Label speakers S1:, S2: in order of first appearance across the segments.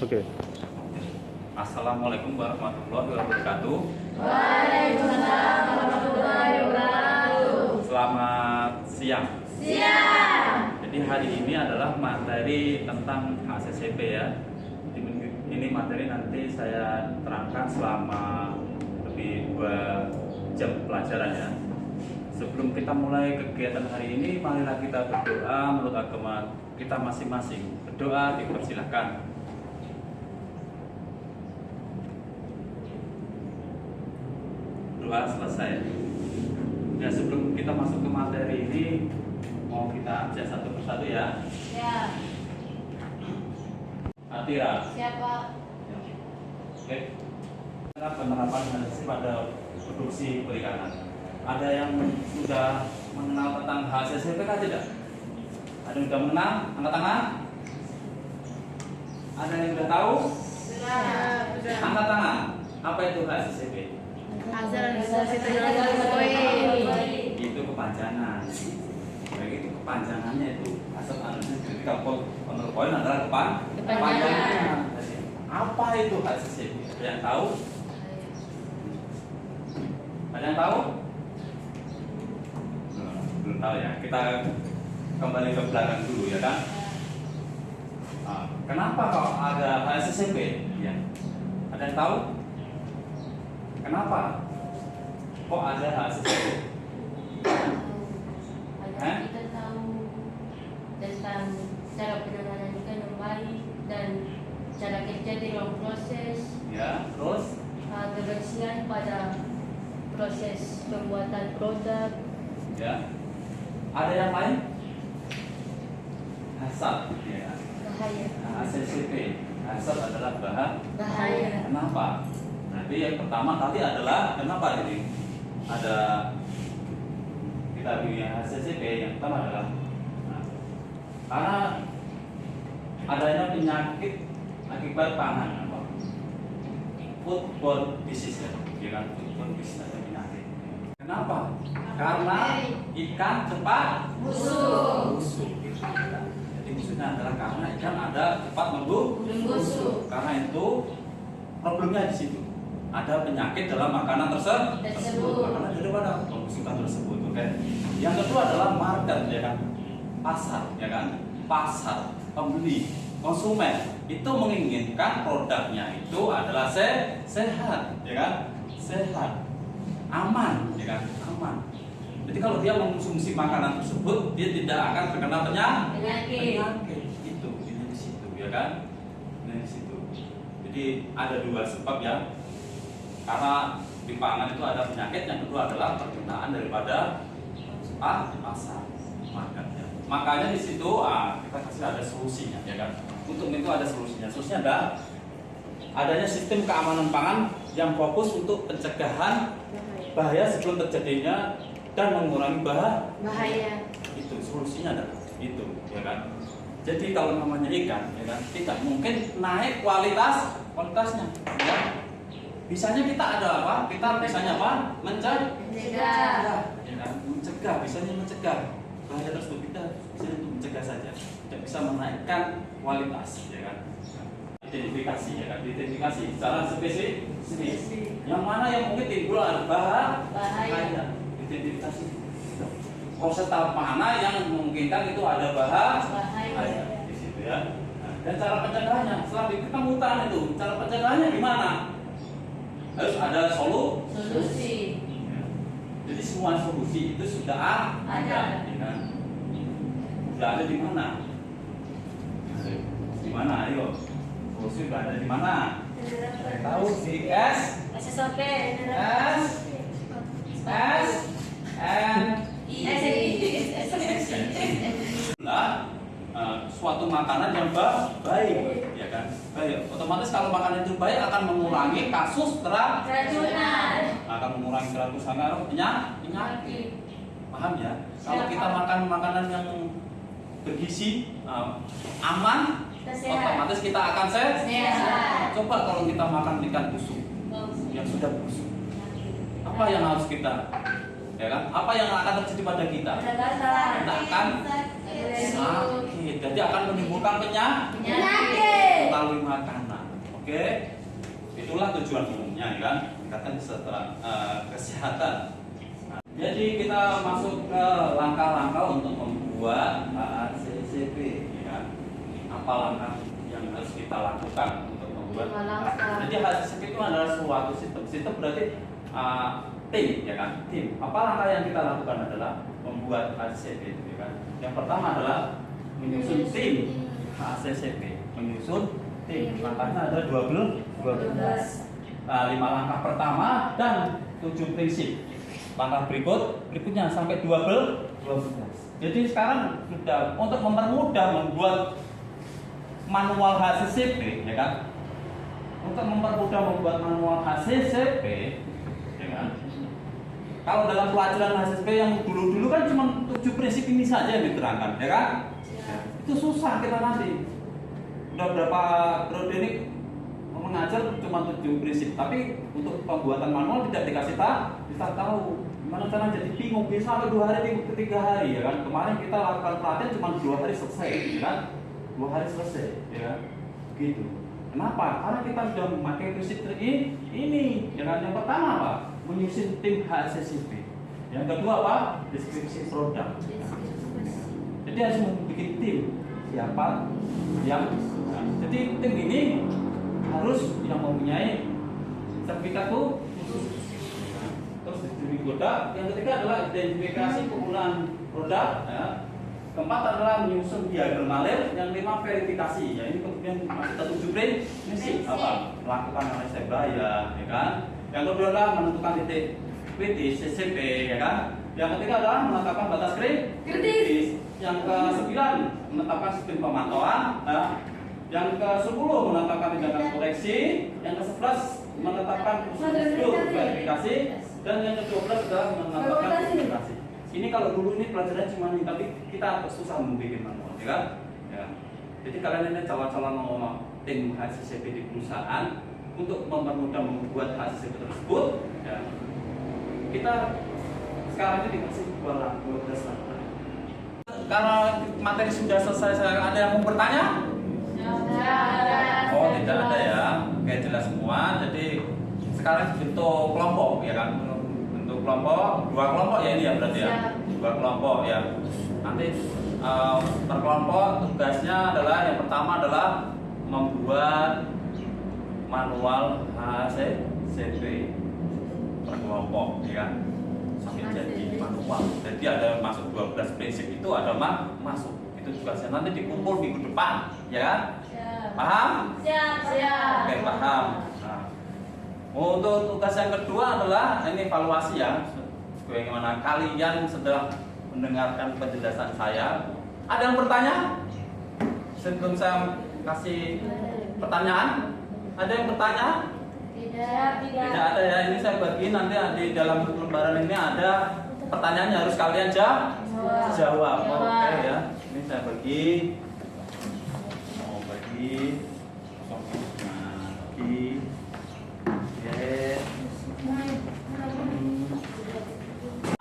S1: Oke.
S2: Assalamualaikum warahmatullahi wabarakatuh.
S3: Waalaikumsalam warahmatullahi wabarakatuh.
S2: Selamat siang.
S3: Siang.
S2: Jadi hari ini adalah materi tentang HACCP ya. Ini materi nanti saya terangkan selama lebih 2 jam pelajaran ya. Sebelum kita mulai kegiatan hari ini, marilah kita berdoa menurut agama kita masing-masing. Berdoa dipersilahkan. Doa selesai. Ya, sebelum kita masuk ke materi ini, mau kita ajak satu persatu ya.
S3: Ya.
S2: Atira.
S3: Siapa?
S2: Oke. Penerapan HACCP pada produksi perikanan. Ada yang sudah mengenal tentang HACCP kah tidak? Ada yang sudah mengenal? Angkat tangan. Ada yang sudah tahu?
S3: Sudah.
S2: Angkat tangan. Apa itu HACCP?
S3: Hasil organisasi teknologi.
S2: Itu kepanjangan. Baik, itu kepanjangannya itu. Asal analisis kritikal poin adalah kepanjangan. Apa itu HACCP? Ada yang tahu? Ada yang tahu? Belum tahu ya. Kita kembali ke belakang dulu ya kan. Kenapa kok ada HACCP? Ya. Ada yang tahu? Kenapa kok ada HACCP?
S4: Agar kita tahu tentang cara penanganan ikan yang baik dan cara kerja di ruang proses,
S2: Ya, terus
S4: kebersihan pada proses pembuatan produk.
S2: ya. Ada yang lain? Hasad ya.
S4: Bahaya.
S2: HACCP. Hasad adalah
S4: Bahaya.
S2: Kenapa? Nanti yang pertama tadi adalah kenapa jadi ada kita punya HACCP yang pertama adalah karena adanya penyakit akibat pangan apa? Foodborne disease ya kan? Foodborne disease ada penyakit. Kenapa? Karena ikan cepat
S3: Busuk.
S2: busuk. Jadi maksudnya adalah karena ikan ada cepat membusuk. Karena itu problemnya di situ. Ada penyakit dalam makanan tersebut. Makanan daripada pembusukan tersebut. Oke. Yang kedua adalah market ya kan, pasar ya kan, pasar pembeli konsumen itu menginginkan produknya itu adalah sehat ya kan, sehat, aman ya kan, aman. Jadi kalau dia mengkonsumsi makanan tersebut dia tidak akan terkena penyakit. Itu ini di situ ya kan, ini di situ. Jadi ada 2 sebab ya. Karena di pangan itu ada penyakit, yang kedua adalah permintaan daripada pasar marketnya. Makanya di situ kita kasih ada solusinya ya kan. Untuk itu ada solusinya. Solusinya adalah adanya sistem keamanan pangan yang fokus untuk pencegahan bahaya sebelum terjadinya dan mengurangi
S3: Bahaya.
S2: itu solusinya adalah itu ya kan. Jadi kalau namanya ikan ya kan tidak mungkin naik kualitasnya ya. Bisanya kita ada apa? Kita bisanya apa?
S3: Mencegah.
S2: Ya kan? Mencegah, bisanya mencegah bahaya tersebut. Kita bisanya untuk mencegah saja, tidak bisa menaikkan kualitas ya kan. Identifikasi ya kan, identifikasi secara spesifik. Yang mana yang mungkin timbul ada bahaya. Identifikasi. Proses tahap mana yang memungkinkan itu ada bahaya di situ ya. Dan cara pencegahannya setelah ditemukan itu, cara pencegahannya gimana? Harus ada solusi. Jadi semua solusi itu sudah ada, ya kan? Sudah ada di mana? Di mana? Ayo, solusi sudah ada di mana? Tahu di
S3: SSOP.
S2: Suatu makanan yang baik, ya kan? Baik. Otomatis kalau makanan itu baik akan mengurangi kasus
S3: Keracunan.
S2: akan mengurangi keracunan penyakit. Paham ya? Kalau kita makan makanan yang bergizi, aman, otomatis kita akan sehat. Coba kalau kita makan ikan busuk yang sudah busuk, apa yang harus kita, ya kan? Apa yang akan terjadi pada kita? Kita akan sakit, jadi akan menimbulkan penyakit melalui makanan. Oke, itulah tujuan umumnya, kan? Meningkatkan kesehatan. Nah, jadi kita masuk ke langkah-langkah untuk membuat HACCP, ya. Apa langkah yang harus kita lakukan untuk membuat? Jadi HACCP itu adalah suatu sistem. Sistem berarti tim, ya kan? Tim. Apa langkah yang kita lakukan adalah membuat HACCP, ya kan? Yang pertama adalah menyusun tim HACCP, menyusun tim. Langkahnya ada 12. Nah, 5 langkah pertama dan 7 prinsip. Langkah berikutnya sampai 12. Jadi sekarang sudah untuk mempermudah membuat manual HACCP, ya kan? Untuk mempermudah membuat manual HACCP, ya kan? Kalau dalam pelajaran HACCP yang dulu-dulu kan cuma 7 prinsip ini saja yang diterangkan, ya kan? Ya. Itu susah kita nanti. Udah berapa periode ini mengajar cuma 7 prinsip, tapi untuk pembuatan manual tidak dikasih tahu. Gimana caranya, jadi bingung, bisa sampai 2 hari, 3 hari, ya kan? Kemarin kita lakukan pelatihan cuma 2 hari selesai, ya kan? 2 hari selesai, ya kan? Begitu. Kenapa? Karena kita sudah memakai prinsip ini, ya kan? Yang pertama apa? Menyusun tim HACCP. Yang kedua apa? Deskripsi produk. Jadi harus membuat tim. Siapa yang? Nah, jadi tim ini harus yang mempunyai sertifikat khusus. Terus distribusi produk. Yang ketiga adalah identifikasi penggunaan produk. Ya. Keempat adalah menyusun diagram alir. Yang 5 verifikasi. Ya, ini kemudian kita 7 prinsip apa? Melakukan analisa bahaya, ya kan? Yang kedua adalah menentukan titik kritis CCP, ya kan? Yang ketiga adalah menetapkan batas kritis. Yang ke-9 menetapkan sistem pemantauan. Ya. Yang ke-10 menetapkan tindakan koreksi. Yang ke-11 menetapkan prosedur verifikasi. Dan yang ke-12 adalah menetapkan verifikasi. Ini kalau dulu ini pelajaran cuma ini, tapi kita susah membuat manual, ya kan? Ya. Jadi kalian ini calon-calon tim HACCP di perusahaan untuk mempermudah membuat HACCP tersebut, ya. Kita sekarang ini dikasih 12 langkah. Karena materi sudah selesai, ada yang mau bertanya? Oh, tidak ada ya. Oke, jelas semua. Jadi sekarang bentuk kelompok, ya kan? Bentuk kelompok, 2 kelompok ya ini ya berarti ya. 2 kelompok ya. Nanti per kelompok tugasnya adalah yang pertama adalah membuat manual HACCP per kelompok, ya. Sampai jadi manual. Jadi ada masuk 12 prinsip itu ada masuk. Itu tugasnya nanti dikumpul minggu depan, ya kan? Paham?
S3: Siap.
S2: Oke, paham. Nah, untuk tugas yang kedua adalah ini evaluasi ya. Bagaimana kalian setelah mendengarkan penjelasan saya? Ada yang bertanya? Sebelum saya kasih pertanyaan, ada yang bertanya? Tidak ada ya. Ini saya bagi nanti di dalam lembaran ini ada pertanyaannya harus kalian jawab. Oke ya. Ini saya bagi.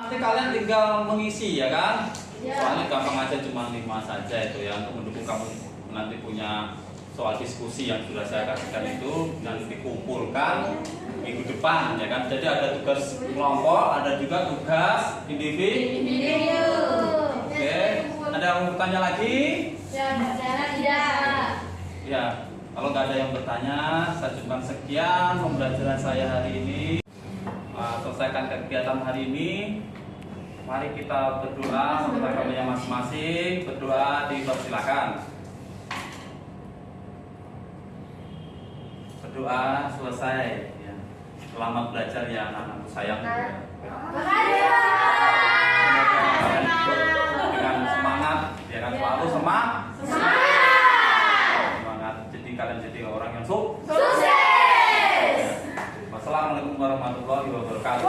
S2: Nanti kalian tinggal mengisi, ya kan? Soalnya gampang aja, cuma 5 saja itu ya, untuk mendukung kamu nanti punya soal diskusi yang sudah saya kasihkan itu nanti dikumpulkan minggu depan, ya kan? Jadi ada tugas kelompok, ada juga tugas individu. Oke, ada yang mau bertanya lagi? Ya, kalau nggak ada yang bertanya, saya cukupkan sekian pembelajaran saya hari ini. Selesaikan kegiatan hari ini. Mari kita berdoa untuk agamanya masing-masing. Berdoa dipersilakan. Berdoa selesai. Ya. Selamat belajar ya anak-anakku sayang. Dengan semangat, ya kan, selalu semangat. Jadi kalian jadi orang yang sukses. Wassalamualaikum warahmatullahi wabarakatuh.